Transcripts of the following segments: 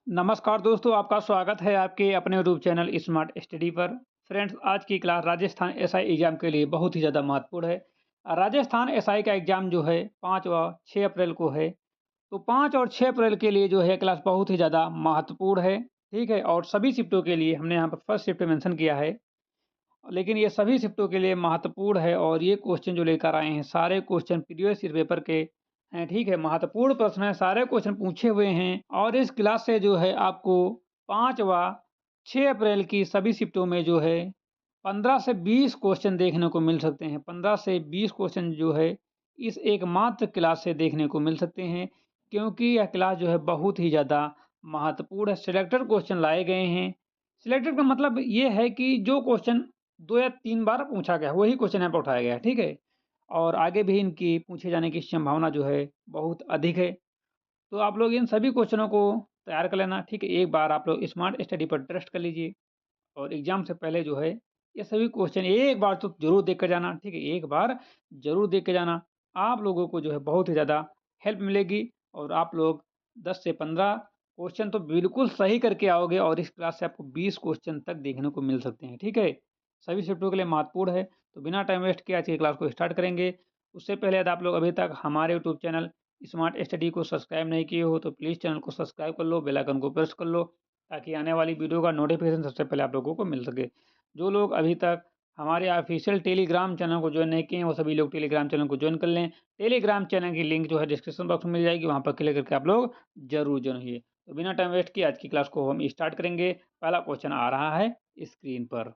नमस्कार दोस्तों, आपका स्वागत है आपके अपने यूट्यूब चैनल स्मार्ट स्टडी पर। फ्रेंड्स, आज की क्लास राजस्थान एसआई एग्ज़ाम के लिए बहुत ही ज़्यादा महत्वपूर्ण है। राजस्थान एसआई का एग्ज़ाम जो है 5 व 6 अप्रैल को है। तो 5 और 6 अप्रैल के लिए जो है क्लास बहुत ही ज़्यादा महत्वपूर्ण है, ठीक है? और सभी शिफ्टों के लिए हमने यहाँ पर फर्स्ट शिफ्ट मेंशन किया है, लेकिन ये सभी शिफ्टों के लिए महत्वपूर्ण है और ये क्वेश्चन जो लेकर आए हैं, सारे क्वेश्चन प्रीवियस ईयर पेपर के हैं, ठीक है? महत्वपूर्ण प्रश्न हैं, सारे क्वेश्चन पूछे हुए हैं और इस क्लास से जो है आपको 5 व 6 अप्रैल की सभी शिफ्टों में जो है 15 से 20 क्वेश्चन देखने को मिल सकते हैं। 15 से 20 क्वेश्चन जो है इस एकमात्र क्लास से देखने को मिल सकते हैं, क्योंकि यह क्लास जो है बहुत ही ज़्यादा महत्वपूर्ण है। सिलेक्टेड क्वेश्चन लाए गए हैं। सिलेक्टेड का मतलब ये है कि जो क्वेश्चन 2 या 3 बार पूछा गया है, वही क्वेश्चन यहाँ पे उठाया गया है, ठीक है? और आगे भी इनकी पूछे जाने की संभावना जो है बहुत अधिक है। तो आप लोग इन सभी क्वेश्चनों को तैयार कर लेना, ठीक है? एक बार आप लोग स्मार्ट स्टडी पर ट्रस्ट कर लीजिए और एग्ज़ाम से पहले जो है ये सभी क्वेश्चन एक बार तो ज़रूर देख कर जाना, ठीक है? एक बार ज़रूर देख के जाना। आप लोगों को जो है बहुत ही ज़्यादा हेल्प मिलेगी और आप लोग 10 से 15 क्वेश्चन तो बिल्कुल सही करके आओगे और इस क्लास से आपको 20 क्वेश्चन तक देखने को मिल सकते हैं, ठीक है? सभी शिफ्टों के लिए महत्वपूर्ण है, तो बिना टाइम वेस्ट किए आज की क्लास को स्टार्ट करेंगे। उससे पहले यदि आप लोग अभी तक हमारे यूट्यूब चैनल स्मार्ट स्टडी को सब्सक्राइब नहीं किए हो, तो प्लीज़ चैनल को सब्सक्राइब कर लो, बेल आइकन को प्रेस कर लो, ताकि आने वाली वीडियो का नोटिफिकेशन सबसे पहले आप लोगों को मिल सके। जो लोग अभी तक हमारे ऑफिशियल टेलीग्राम चैनल को ज्वाइन नहीं किए हैं, वो सभी लोग टेलीग्राम चैनल को ज्वाइन कर लें। टेलीग्राम चैनल की लिंक जो है डिस्क्रिप्शन बॉक्स में मिल जाएगी, वहाँ पर क्लिक करके आप लोग ज़रूर ज्वाइन होइए। तो बिना टाइम वेस्ट किए आज की क्लास को हम स्टार्ट करेंगे। पहला क्वेश्चन आ रहा है स्क्रीन पर।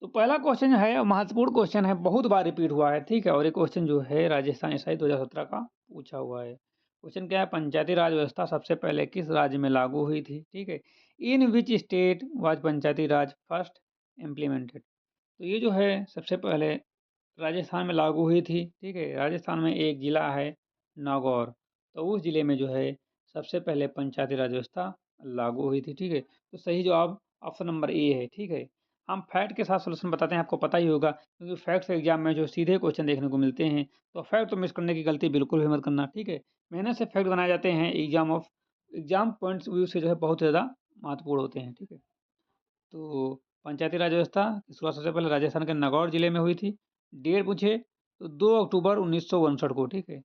तो पहला क्वेश्चन जो है महत्वपूर्ण क्वेश्चन है, बहुत बार रिपीट हुआ है, ठीक है? और ये क्वेश्चन जो है राजस्थान एसआई 2017 का पूछा हुआ है। क्वेश्चन क्या है? पंचायती राज व्यवस्था सबसे पहले किस राज्य में लागू हुई थी? ठीक है? In which state was Panchayati Raj first implemented? तो ये जो है सबसे पहले राजस्थान में लागू हुई थी, ठीक है? राजस्थान में एक ज़िला है नागौर, तो उस ज़िले में जो है सबसे पहले पंचायती राज व्यवस्था लागू हुई थी, ठीक है? तो सही जवाब ऑप्शन नंबर ए है, ठीक है? हम फैक्ट के साथ सॉल्यूशन बताते हैं, आपको पता ही होगा, क्योंकि फैक्ट्स एग्जाम में जो सीधे क्वेश्चन देखने को मिलते हैं, तो फैक्ट तो मिस करने की गलती बिल्कुल भी मत करना, ठीक है? मेहनत से फैक्ट बनाए जाते हैं, एग्जाम पॉइंट्स व्यू से जो है बहुत ज़्यादा महत्वपूर्ण होते हैं, ठीक है? तो पंचायती राज व्यवस्था की शुरुआत सबसे पहले राजस्थान के नागौर जिले में हुई थी। डेट पूछे तो 2 अक्टूबर 1959 को, ठीक है?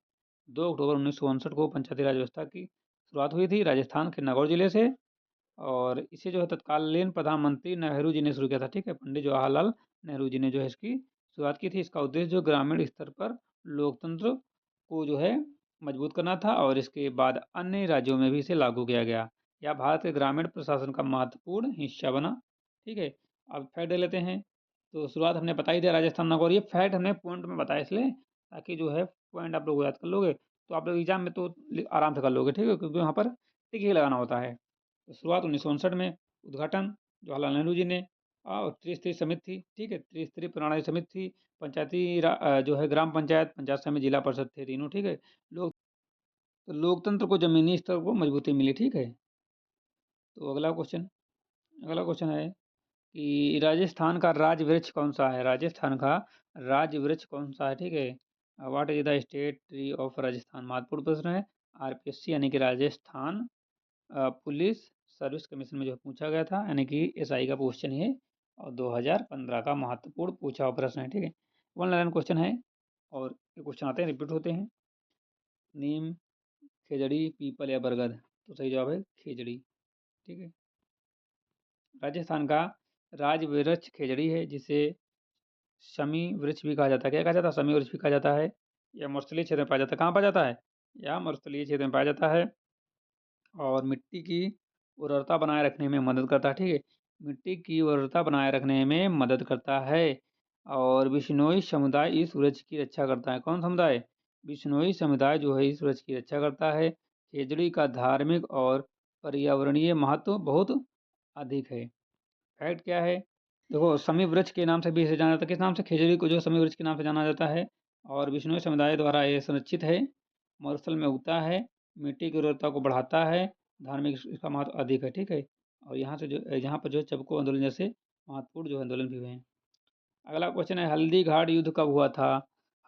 2 अक्टूबर 1959 को पंचायती राज व्यवस्था की शुरुआत हुई थी राजस्थान के नागौर जिले से और इसे जो है तत्कालीन प्रधानमंत्री नेहरू जी ने शुरू किया था, ठीक है? पंडित जवाहरलाल नेहरू जी ने जो है इसकी शुरुआत की थी। इसका उद्देश्य जो ग्रामीण स्तर पर लोकतंत्र को जो है मजबूत करना था और इसके बाद अन्य राज्यों में भी इसे लागू किया गया। यह भारत के ग्रामीण प्रशासन का महत्वपूर्ण हिस्सा बना, ठीक है? अब फैक्ट देख लेते हैं। तो शुरुआत हमने बता ही दिया राजस्थान नागौर, ये फैक्ट हमने पॉइंट में बताया इसलिए ताकि जो है पॉइंट आप लोग याद कर लोगे, तो आप लोग एग्जाम में तो आराम से कर लोगे, ठीक है? क्योंकि वहाँ पर टिक ही लगाना होता है। तो शुरुआत 1959 में, उद्घाटन जवाहरलाल नेहरू जी ने और त्रिस्तरीय समिति थी, ठीक है? त्रिस्तरीय प्रणाली समिति थी, जो है ग्राम पंचायत, पंचायत समिति, जिला परिषद थे तीनों, ठीक है? लोक तो लोकतंत्र को ज़मीनी स्तर को मजबूती मिली, ठीक है? तो अगला क्वेश्चन है कि राजस्थान का राज्य वृक्ष कौन-सा है? राजस्थान का राज्य वृक्ष कौन-सा है, ठीक है? What is the state tree of Rajasthan? महत्वपूर्ण प्रश्न है। आरपीएससी यानी कि राजस्थान पुलिस सर्विस कमीशन में जो पूछा गया था, यानी कि एसआई का क्वेश्चन ये और 2015 का महत्वपूर्ण पूछा हुआ प्रश्न है, ठीक है? वन लाइन क्वेश्चन है और ये क्वेश्चन आते हैं, रिपीट होते हैं। नीम, खेजड़ी, पीपल या बरगद? तो सही जवाब है खेजड़ी, ठीक है? राजस्थान का राज वृक्ष खेजड़ी है, जिसे शमी वृक्ष भी कहा जाता है। क्या कहा जाता है? शमी वृक्ष भी कहा जाता है। यह मरुस्थलीय क्षेत्र में पाया जाता है। कहाँ पाया जाता है? यह मरुस्थलीय क्षेत्र में पाया जाता है और मिट्टी की उर्वरता बनाए रखने में मदद करता है, ठीक है? मिट्टी की उर्वरता बनाए रखने में मदद करता है और बिश्नोई समुदाय इस वृक्ष की रक्षा करता है। कौन समुदाय? बिश्नोई समुदाय जो है इस वृक्ष की रक्षा करता है। खेजड़ी का धार्मिक और पर्यावरणीय महत्व बहुत अधिक है। फैक्ट क्या है? देखो, समी वृक्ष के नाम से भी इसे जाना जाता है। किस नाम से? खेजड़ी को जो समी वृक्ष के नाम से जाना जाता है और बिश्नोई समुदाय द्वारा ये संरक्षित है। मरुस्थल में उगता है, मिट्टी की उर्वरता को बढ़ाता है, धार्मिक इसका महत्व अधिक है, ठीक है? और यहाँ पर जो है चपको आंदोलन जैसे महत्वपूर्ण जो है आंदोलन भी हुए हैं। अगला क्वेश्चन है हल्दी घाट युद्ध कब हुआ था?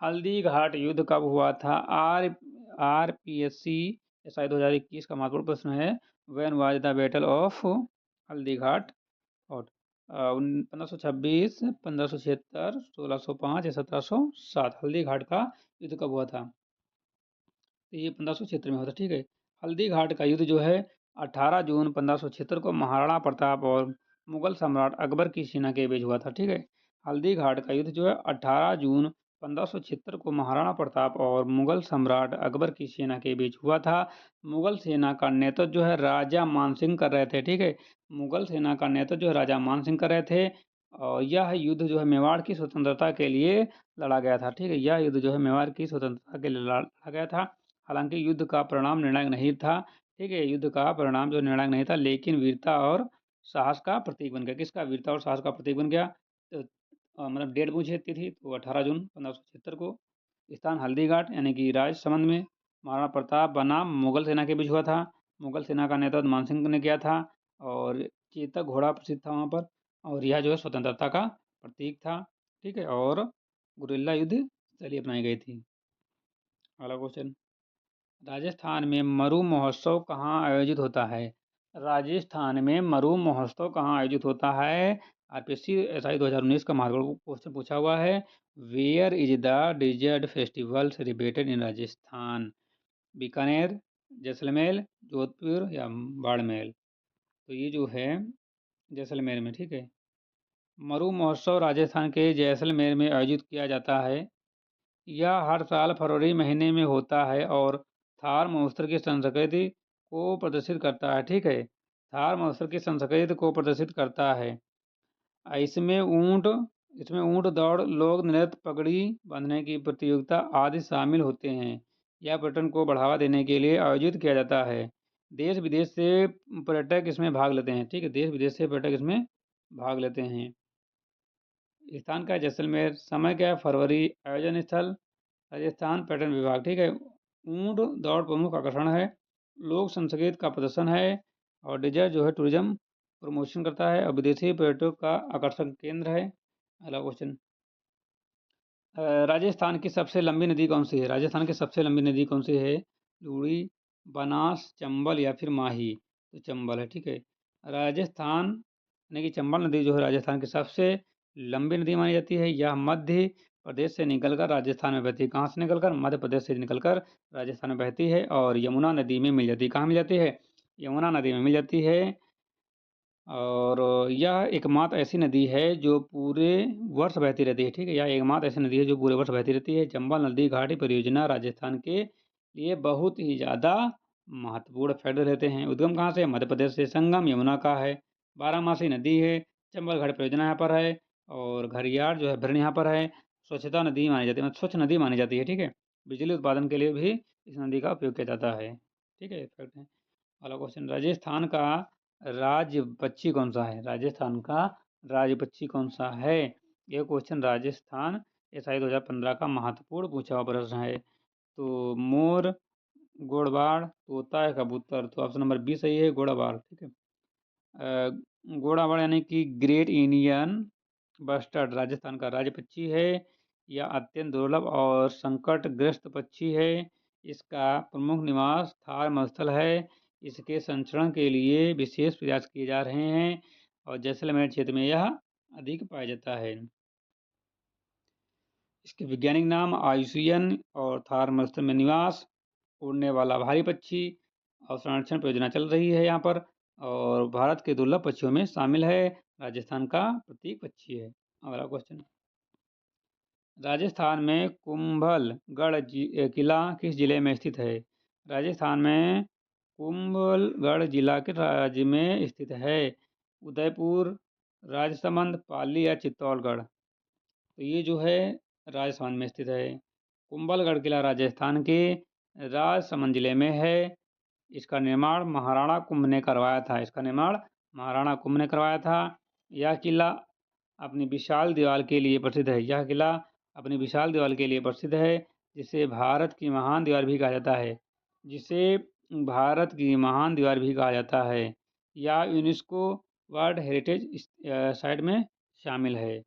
हल्दी घाट युद्ध कब हुआ था? आरपीएससी SI 2021 का महत्वपूर्ण प्रश्न है, when was the battle of Haldighat fought? 1526, 1576, 1605 या 1707? हल्दीघाट का युद्ध कब हुआ था? तो ये 1576 में हुआ था, ठीक है। हल्दीघाट का युद्ध जो है 18 जून 1576 को महाराणा प्रताप और मुगल सम्राट अकबर की सेना के बीच हुआ था, ठीक है। हल्दीघाट का युद्ध जो है 18 जून 1576 को महाराणा प्रताप और मुगल सम्राट अकबर की सेना के बीच हुआ था। मुगल सेना का नेतृत्व जो है राजा मानसिंह कर रहे थे, ठीक है। मुगल सेना का नेतृत्व जो है राजा मानसिंह कर रहे थे। और यह युद्ध जो है मेवाड़ की स्वतंत्रता के लिए लड़ा गया था, ठीक है। यह युद्ध जो है मेवाड़ की स्वतंत्रता के लिए लड़ा गया था। हालांकि युद्ध का परिणाम निर्णायक नहीं था, ठीक है। युद्ध का परिणाम जो निर्णायक नहीं था, लेकिन वीरता और साहस का प्रतीक बन गया। किसका? वीरता और साहस का प्रतीक बन गया। तो मतलब डेट पूछी थी तो 18 जून 1576 को। स्थान हल्दीघाट यानी कि राजसमंद में। महाराणा प्रताप बनाम मुगल सेना के बीच हुआ था। मुगल सेना का नेतृत्व मानसिंह ने किया था। और चेतक घोड़ा प्रसिद्ध था वहाँ पर। और यह जो है स्वतंत्रता का प्रतीक था, ठीक है। और गुरिल्ला युद्ध शैली अपनाई गई थी। अगला क्वेश्चन, राजस्थान में मरु महोत्सव कहाँ आयोजित होता है? राजस्थान में मरु महोत्सव कहाँ आयोजित होता है? आरपीएससी एसआई 2019 का महत्वपूर्ण क्वेश्चन पूछा हुआ है। Where is the desert festival celebrated in Rajasthan? Bikaner, Jaisalmer, Jodhpur या बाड़मेर? तो ये जो है जैसलमेर में, ठीक है। मरु महोत्सव राजस्थान के जैसलमेर में आयोजित किया जाता है। यह हर साल फरवरी महीने में होता है और थार महोत्सव की संस्कृति को प्रदर्शित करता है, ठीक है। थार महोत्सव की संस्कृति को प्रदर्शित करता है। इसमें ऊंट इसमें ऊंट दौड़, लोक नृत्य, पगड़ी बांधने की प्रतियोगिता आदि शामिल होते हैं। यह पर्यटन को बढ़ावा देने के लिए आयोजित किया जाता है। देश विदेश से पर्यटक इसमें भाग लेते हैं, ठीक है। देश विदेश से पर्यटक इसमें भाग लेते हैं। स्थान का है जैसलमेर। समय क्या है? फरवरी। आयोजन स्थल राजस्थान पर्यटन विभाग, ठीक है। ऊंट दौड़ प्रमुख आकर्षण है। लोक संस्कृत का प्रदर्शन है। और डिजर्ट जो है टूरिज्म प्रमोशन करता है और विदेशी पर्यटकों का आकर्षण केंद्र है। अगला क्वेश्चन, राजस्थान की सबसे लंबी नदी कौन सी है? राजस्थान की सबसे लंबी नदी कौन सी है? लूड़ी, बनास, चंबल या फिर माही? तो चंबल है, ठीक है। राजस्थान यानी कि चंबल नदी जो है राजस्थान की सबसे लंबी नदी मानी जाती है। यह मध्य प्रदेश से निकलकर राजस्थान में बहती है। कहाँ से निकलकर? मध्य प्रदेश से निकलकर राजस्थान में बहती है और यमुना नदी में मिल जाती है। कहाँ मिल जाती है? यमुना नदी में मिल जाती है। और यह एकमात्र ऐसी नदी है जो पूरे वर्ष बहती रहती है, ठीक है। यह एकमात्र ऐसी नदी है जो पूरे वर्ष बहती रहती है। चंबल नदी घाटी परियोजना राजस्थान के लिए बहुत ही ज़्यादा महत्वपूर्ण फैक्टर रहते हैं। उद्गम कहाँ से? मध्य प्रदेश से। संगम यमुना का है। बारामासी नदी है। चंबल घाटी परियोजना यहाँ पर है। और घरियार जो है भरण यहाँ पर है। स्वच्छता नदी मानी जाती है, मतलब स्वच्छ नदी मानी जाती है, ठीक है। बिजली उत्पादन के लिए भी इस नदी का उपयोग किया जाता है, ठीक है। फैक्ट है। अगला क्वेश्चन, राजस्थान का राज्य पक्षी कौन सा है? राजस्थान का राज्य पक्षी कौन सा है? यह क्वेश्चन राजस्थान एसआई 2015 का महत्वपूर्ण पूछा हुआ प्रश्न है। तो मोर, गोड़वाड़, तोता है, कबूतर? तो ऑप्शन नंबर बी सही है, गोड़वाड़, ठीक है। गोड़ावाड़ यानी कि ग्रेट इंडियन बस्टर्ड राजस्थान का राज्य पक्षी है। यह अत्यंत दुर्लभ और संकटग्रस्त पक्षी है। इसका प्रमुख निवास थार मरुस्थल है। इसके संरक्षण के लिए विशेष प्रयास किए जा रहे हैं और जैसलमेर क्षेत्र में यह अधिक पाया जाता है। इसके वैज्ञानिक नाम आयुसियन और थार मरुस्थल में निवास, उड़ने वाला भारी पक्षी। और संरक्षण परियोजना चल रही है यहाँ पर। और भारत के दुर्लभ पक्षियों में शामिल है। राजस्थान का प्रतीक पक्षी है। अगला क्वेश्चन, राजस्थान में कुंभलगढ़ किला किस जिले में स्थित है? राजस्थान में कुंभलगढ़ जिला किस राज्य में स्थित है? उदयपुर, राजसमंद, पाली या चित्तौड़गढ़? तो ये जो है राजस्थान में स्थित है। कुंभलगढ़ किला राजस्थान के राजसमंद जिले में है। इसका निर्माण महाराणा कुंभ ने करवाया था। इसका निर्माण महाराणा कुंभ ने करवाया था। यह किला अपनी विशाल दीवार के लिए प्रसिद्ध है। यह किला अपनी विशाल दीवार के लिए प्रसिद्ध है, जिसे भारत की महान दीवार भी कहा जाता है। जिसे भारत की महान दीवार भी कहा जाता है। यह यूनेस्को वर्ल्ड हेरिटेज साइट में शामिल है।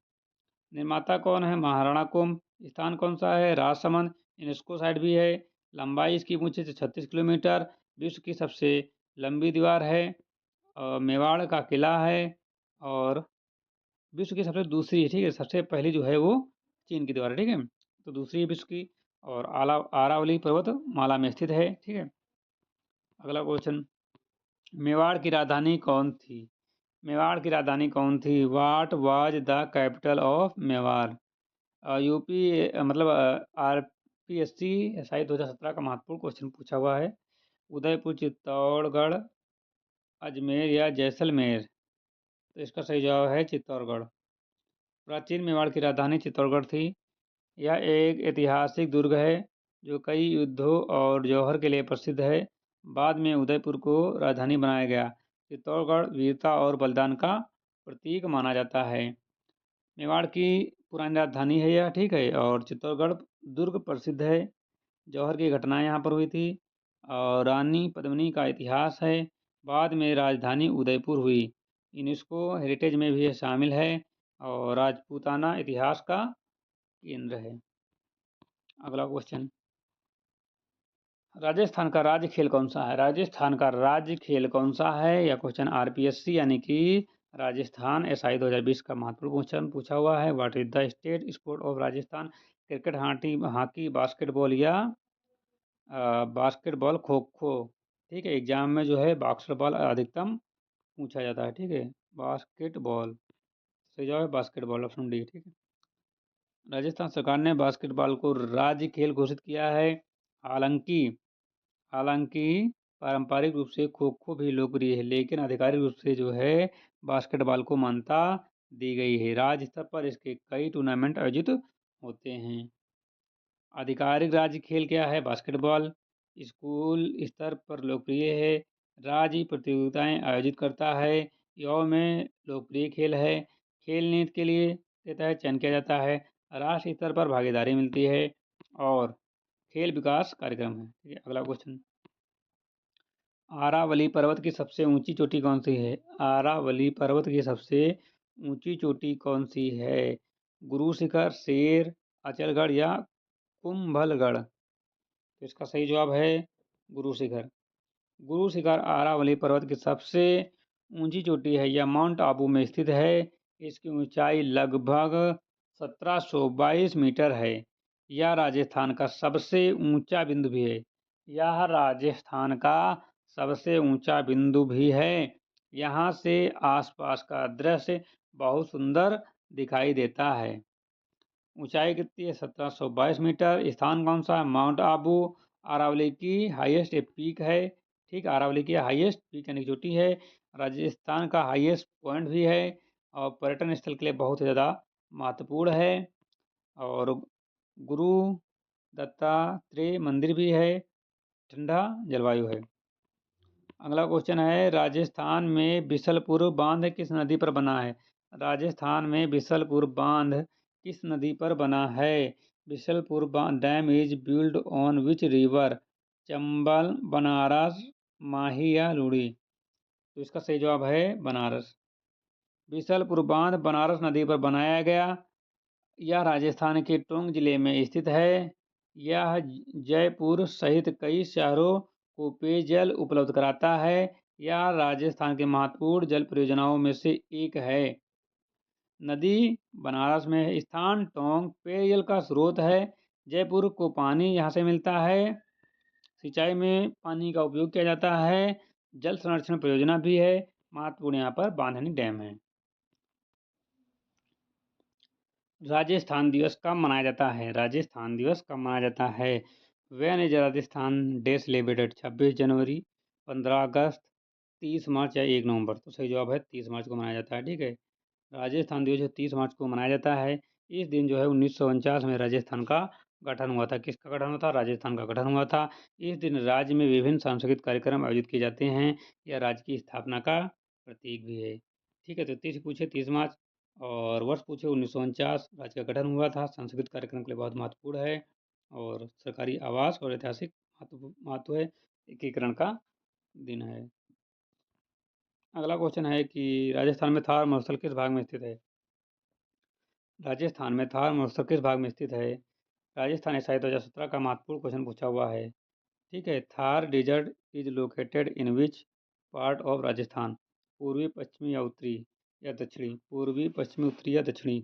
निर्माता कौन है? महाराणा कुंभ। स्थान कौन सा है? राजसमंद। यूनेस्को साइट भी है। लंबाई इसकी पूछे तो 36 किलोमीटर। विश्व की सबसे लंबी दीवार है, मेवाड़ का किला है, और विश्व की सबसे दूसरी, ठीक है, सबसे पहली जो है वो चीन की दीवार है, ठीक है। तो दूसरी है विश्व की, और आरावली पर्वत माला में स्थित है, ठीक है। अगला क्वेश्चन, मेवाड़ की राजधानी कौन थी? मेवाड़ की राजधानी कौन थी? What was the capital of Mewar? UP मतलब आरपीएससी एसआई 2017 का महत्वपूर्ण क्वेश्चन पूछा हुआ है। उदयपुर, चित्तौड़गढ़, अजमेर या जैसलमेर? तो इसका सही जवाब है चित्तौड़गढ़। प्राचीन मेवाड़ की राजधानी चित्तौड़गढ़ थी। यह एक ऐतिहासिक दुर्ग है जो कई युद्धों और जौहर के लिए प्रसिद्ध है। बाद में उदयपुर को राजधानी बनाया गया। चित्तौड़गढ़ वीरता और बलिदान का प्रतीक माना जाता है। मेवाड़ की पुरानी राजधानी है यह, ठीक है। और चित्तौड़गढ़ दुर्ग प्रसिद्ध है। जौहर की घटनाएं यहाँ पर हुई थी। और रानी पद्मिनी का इतिहास है। बाद में राजधानी उदयपुर हुई। यूनेस्को हेरिटेज में भी ये शामिल है। और राजपूताना इतिहास का केंद्र है। अगला क्वेश्चन, राजस्थान का राज्य खेल कौन सा है? राजस्थान का राज्य खेल कौन सा है? यह क्वेश्चन आरपीएससी यानी कि राजस्थान एसआई 2020 का महत्वपूर्ण क्वेश्चन पूछा हुआ है। What is the state sport of Rajasthan? Cricket, hockey, basketball या बास्केटबॉल, खो खो? ठीक है, एग्जाम में जो है बास्केटबॉल अधिकतम पूछा जाता है, ठीक है। बास्केटबॉल सही जवाब है, बास्केटबॉल ऑप्शन डी, ठीक है। राजस्थान सरकार ने बास्केटबॉल को राज्य खेल घोषित किया है। हालांकि हालांकि पारंपरिक रूप से खो खो भी लोकप्रिय है, लेकिन आधिकारिक रूप से जो है बास्केटबॉल को मान्यता दी गई है। राज्य स्तर पर इसके कई टूर्नामेंट आयोजित होते हैं। आधिकारिक राज्य खेल क्या है? बास्केटबॉल। स्कूल स्तर पर लोकप्रिय है। राज्य प्रतियोगिताएं आयोजित करता है। युवाओं में लोकप्रिय खेल है। खेल नीति के लिए के तहत चयन किया जाता है। राष्ट्रीय स्तर पर भागीदारी मिलती है। और खेल विकास कार्यक्रम है, ठीक है। अगला क्वेश्चन, आरावली पर्वत की सबसे ऊंची चोटी कौन सी है? आरावली पर्वत की सबसे ऊंची चोटी कौन सी है? गुरु शिखर, शेर, अचलगढ़ या कुंभलगढ़? तो इसका सही जवाब है गुरु शिखर। गुरु शिखर आरावली पर्वत की सबसे ऊंची चोटी है। यह माउंट आबू में स्थित है। इसकी ऊंचाई लगभग 1722 मीटर है। यह राजस्थान का सबसे ऊंचा बिंदु भी है। यह राजस्थान का सबसे ऊंचा बिंदु भी है। यहाँ से आसपास का दृश्य बहुत सुंदर दिखाई देता है। ऊंचाई कितनी है? 1722 मीटर। स्थान कौन सा है? माउंट आबू अरावली की हाईएस्ट पीक है, ठीक। अरावली की हाईएस्ट पीक यानी चोटी है। राजस्थान का हाईएस्ट पॉइंट भी है। और पर्यटन स्थल के लिए बहुत ज़्यादा महत्वपूर्ण है। और गुरु दत्तात्रेय मंदिर भी है। ठंडा जलवायु है। अगला क्वेश्चन है, राजस्थान में बिसलपुर बांध किस नदी पर बना है? राजस्थान में बिसलपुर बांध किस नदी पर बना है? Bisalpur dam is build on which river? Chambal, Banaras, Mahi या लूड़ी? तो इसका सही जवाब है बनारस। बिसलपुर बांध बनारस नदी पर बनाया गया। यह राजस्थान के टोंक जिले में स्थित है। यह जयपुर सहित कई शहरों को पेयजल उपलब्ध कराता है। यह राजस्थान के महत्वपूर्ण जल परियोजनाओं में से एक है। नदी बनारस में है। स्थान टोंक पेयजल का स्रोत है। जयपुर को पानी यहाँ से मिलता है। सिंचाई में पानी का उपयोग किया जाता है। जल संरक्षण परियोजना भी है। महत्वपूर्ण यहाँ पर बांधनी डैम है। राजस्थान दिवस कब मनाया जाता है? राजस्थान दिवस कब मनाया जाता है? When is Rajasthan day celebrated? 26 जनवरी, 15 अगस्त, 30 मार्च या 1 नवंबर? तो सही जवाब है 30 मार्च को मनाया जाता है, ठीक है। राजस्थान दिवस जो 30 मार्च को मनाया जाता है। इस दिन जो है 1949 में राजस्थान का गठन हुआ था। किसका गठन हुआ था? राजस्थान का गठन हुआ था। इस दिन राज्य में विभिन्न सांस्कृतिक कार्यक्रम आयोजित किए जाते हैं। यह राज्य की स्थापना का प्रतीक भी है, ठीक है। तो 30 मार्च और वर्ष पूछे 1949, राज्य का गठन हुआ था। सांस्कृतिक कार्यक्रम के लिए बहुत महत्वपूर्ण है। और सरकारी आवास और ऐतिहासिक महत्व है। एकीकरण का दिन है। अगला क्वेश्चन है कि राजस्थान में थार मरुस्थल किस भाग में स्थित है? राजस्थान में थार मरुस्थल किस भाग में स्थित है? राजस्थान एसआई 2017 का महत्वपूर्ण क्वेश्चन पूछा हुआ है। ठीक है। Thar desert is located in which part of Rajasthan? पूर्वी, पश्चिमी या उत्तरी या दक्षिणी? पूर्वी, पश्चिमी, उत्तरी या दक्षिणी?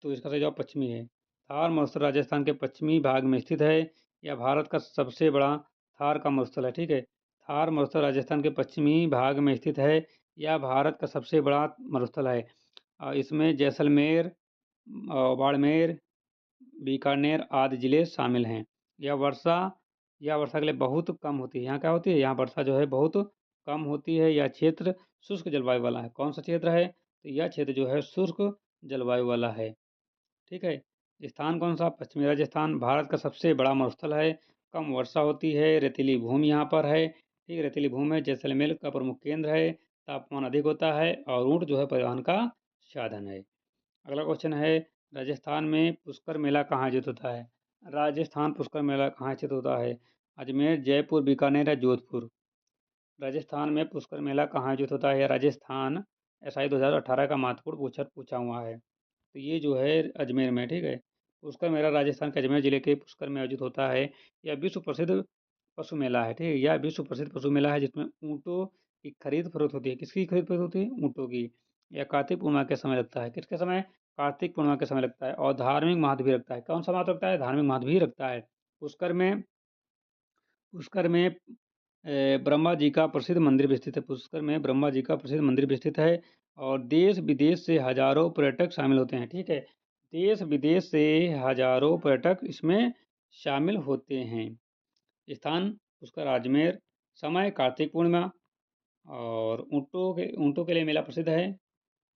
तो इसका सही जवाब पश्चिमी है। थार मरुस्थल राजस्थान के पश्चिमी भाग में स्थित है। यह भारत का सबसे बड़ा थार का मरुस्थल है। ठीक है। थार मरुस्थल राजस्थान के पश्चिमी भाग में स्थित है। यह भारत का सबसे बड़ा मरुस्थल है। इसमें जैसलमेर, बाड़मेर, बीकानेर आदि जिले शामिल हैं। यह वर्षा यह वर्षा के लिए बहुत कम होती है। यहाँ क्या होती है? यहाँ वर्षा जो है बहुत कम होती है। यह क्षेत्र शुष्क जलवायु वाला है। कौन सा क्षेत्र है? तो यह क्षेत्र जो है शुष्क जलवायु वाला है। ठीक है। स्थान कौन सा? पश्चिमी राजस्थान भारत का सबसे बड़ा मरुस्थल है। कम वर्षा होती है। रेतीली भूमि यहाँ पर है। ठीक है। रेतीली भूमि है। जैसलमेर का प्रमुख केंद्र है। तापमान अधिक होता है और ऊँट जो है परिवहन का साधन है। अगला क्वेश्चन है, राजस्थान में पुष्कर मेला कहाँ आयोजित होता है? राजस्थान पुष्कर मेला कहाँ स्थित होता है? अजमेर, जयपुर, बीकानेर या जोधपुर? राजस्थान में पुष्कर मेला कहाँ आयोजित होता है? राजस्थान एसआई 2018 का महत्वपूर्ण पूछा हुआ है। तो ये जो है अजमेर में। ठीक है। पुष्कर मेला राजस्थान के अजमेर जिले के पुष्कर में आयोजित होता है। यह विश्व प्रसिद्ध पशु मेला है। ठीक है। यह विश्व प्रसिद्ध पशु मेला है जिसमें ऊँटों की खरीद फरोख्त होती है। किसकी खरीद फरोख्त होती है? ऊँटों की। यह कार्तिक पूर्णिमा के समय लगता है। किसके समय? कार्तिक पूर्णिमा के समय लगता है। और धार्मिक महत्व भी रखता है। कौन सा महत्व रखता है? धार्मिक महत्व भी रखता है। पुष्कर में पुष्कर में ब्रह्मा जी का प्रसिद्ध मंदिर भी स्थित है। पुष्कर में ब्रह्मा जी का प्रसिद्ध मंदिर भी स्थित है और देश विदेश से हजारों पर्यटक शामिल होते हैं। ठीक है। देश विदेश से हजारों पर्यटक इसमें शामिल होते हैं। स्थान पुष्कर अजमेर। समय कार्तिक पूर्णिमा। और ऊँटों के लिए मेला प्रसिद्ध है।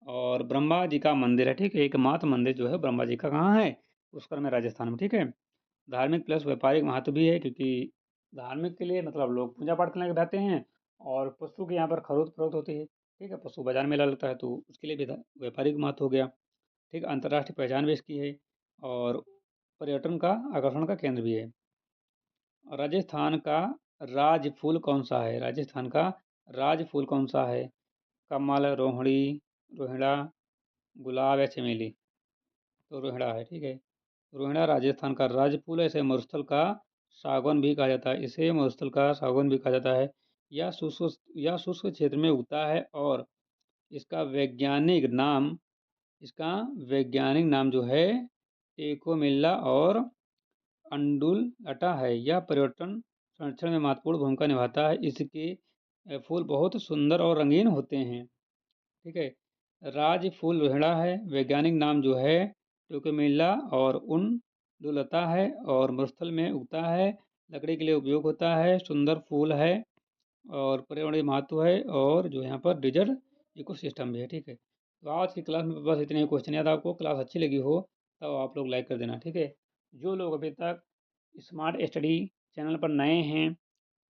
और ब्रह्मा जी का मंदिर है। ठीक है। एकमात्र मंदिर जो है ब्रह्मा जी का कहाँ है? पुष्कर में, राजस्थान में। ठीक है। धार्मिक प्लस व्यापारिक महत्व भी है क्योंकि धार्मिक के लिए मतलब लोग पूजा पाठ करने के जाते हैं और पशु की यहाँ पर खरीद फरोख्त होती है। ठीक है। पशु बाजार मेला लगता है तो उसके लिए भी व्यापारिक महत्व हो गया। ठीक है। अंतर्राष्ट्रीय पहचान भी इसकी है और पर्यटन का आकर्षण का केंद्र भी है। राजस्थान का राज फूल कौन सा है? राजस्थान का राज फूल कौन सा है? कमल, रोहिणी, रोहिड़ा, गुलाब या चमेली? तो रोहिड़ा है। ठीक है। रोहिड़ा राजस्थान का राज्य फूल है। इसे मरुस्थल का सागौन भी कहा जाता है। इसे मरुस्थल का सागौन भी कहा जाता है। यह शुष्क क्षेत्र में उगता है और इसका वैज्ञानिक नाम इसका वैज्ञानिक नाम जो है टेकोमिल्ला और अंडुलटा है। यह पर्यटन संरक्षण में महत्वपूर्ण भूमिका निभाता है। इसके फूल बहुत सुंदर और रंगीन होते हैं। ठीक है। राज फूल रोहिड़ा है। वैज्ञानिक नाम जो है ट्यूकेमिल्ला और उन दुलता है और मरुस्थल में उगता है। लकड़ी के लिए उपयोग होता है। सुंदर फूल है और पर्यावरणीय महत्व है और जो यहाँ पर डिजर्ट इकोसिस्टम भी है। ठीक है। तो आज की क्लास में बस इतने ही क्वेश्चन। याद आपको क्लास अच्छी लगी हो तो आप लोग लाइक कर देना। ठीक है। जो लोग अभी तक स्मार्ट स्टडी चैनल पर नए हैं,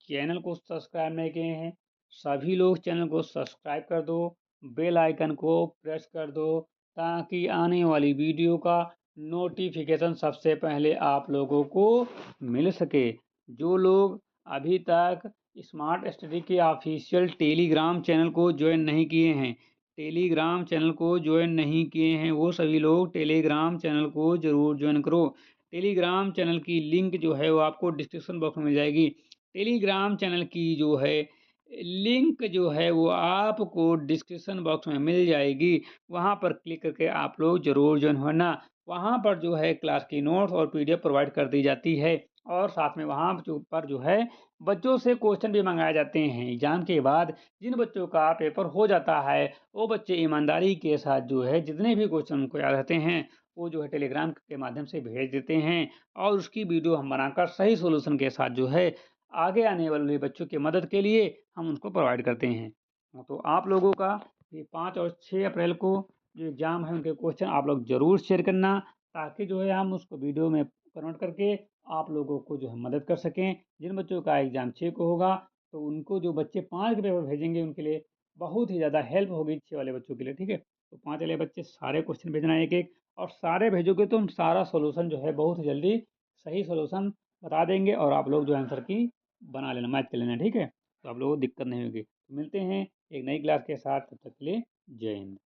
चैनल को सब्सक्राइब नहीं किए हैं, सभी लोग चैनल को सब्सक्राइब कर दो, बेल आइकन को प्रेस कर दो ताकि आने वाली वीडियो का नोटिफिकेशन सबसे पहले आप लोगों को मिल सके। जो लोग अभी तक स्मार्ट स्टडी के ऑफिशियल टेलीग्राम चैनल को ज्वाइन नहीं किए हैं, वो सभी लोग टेलीग्राम चैनल को ज़रूर ज्वाइन करो। टेलीग्राम चैनल की लिंक जो है वो आपको डिस्क्रिप्शन बॉक्स में मिल जाएगी। टेलीग्राम चैनल की जो है लिंक जो है वो आपको डिस्क्रिप्शन बॉक्स में मिल जाएगी। वहाँ पर क्लिक करके आप लोग ज़रूर ज्वाइन होना। वहाँ पर जो है क्लास की नोट्स और पीडीएफ प्रोवाइड कर दी जाती है और साथ में वहाँ जो है बच्चों से क्वेश्चन भी मंगाए जाते हैं। एग्जाम के बाद जिन बच्चों का पेपर हो जाता है वो बच्चे ईमानदारी के साथ जो है जितने भी क्वेश्चन उनको याद रहते हैं वो जो है टेलीग्राम के माध्यम से भेज देते हैं और उसकी वीडियो हम बनाकर सही सॉल्यूशन के साथ जो है आगे आने वाले बच्चों की मदद के लिए हम उनको प्रोवाइड करते हैं। तो आप लोगों का ये 5 और 6 अप्रैल को जो एग्ज़ाम है उनके क्वेश्चन आप लोग ज़रूर शेयर करना ताकि जो है हम उसको वीडियो में कन्वर्ट करके आप लोगों को जो है मदद कर सकें। जिन बच्चों का एग्ज़ाम 6 को होगा तो उनको जो बच्चे 5 के पेपर भेजेंगे उनके लिए बहुत ही ज़्यादा हेल्प होगी 6 वाले बच्चों के लिए। ठीक है। तो 5 वाले बच्चे सारे क्वेश्चन भेजना एक-एक और सारे भेजोगे तो हम सारा सॉल्यूशन जो है बहुत ही जल्दी सही सॉल्यूशन बता देंगे और आप लोग जो आंसर की बना लेना, मैच कर लेना। ठीक है। तो आप लोगों को दिक्कत नहीं होगी। तो मिलते हैं एक नई क्लास के साथ, तब तक के लिए जय हिंद।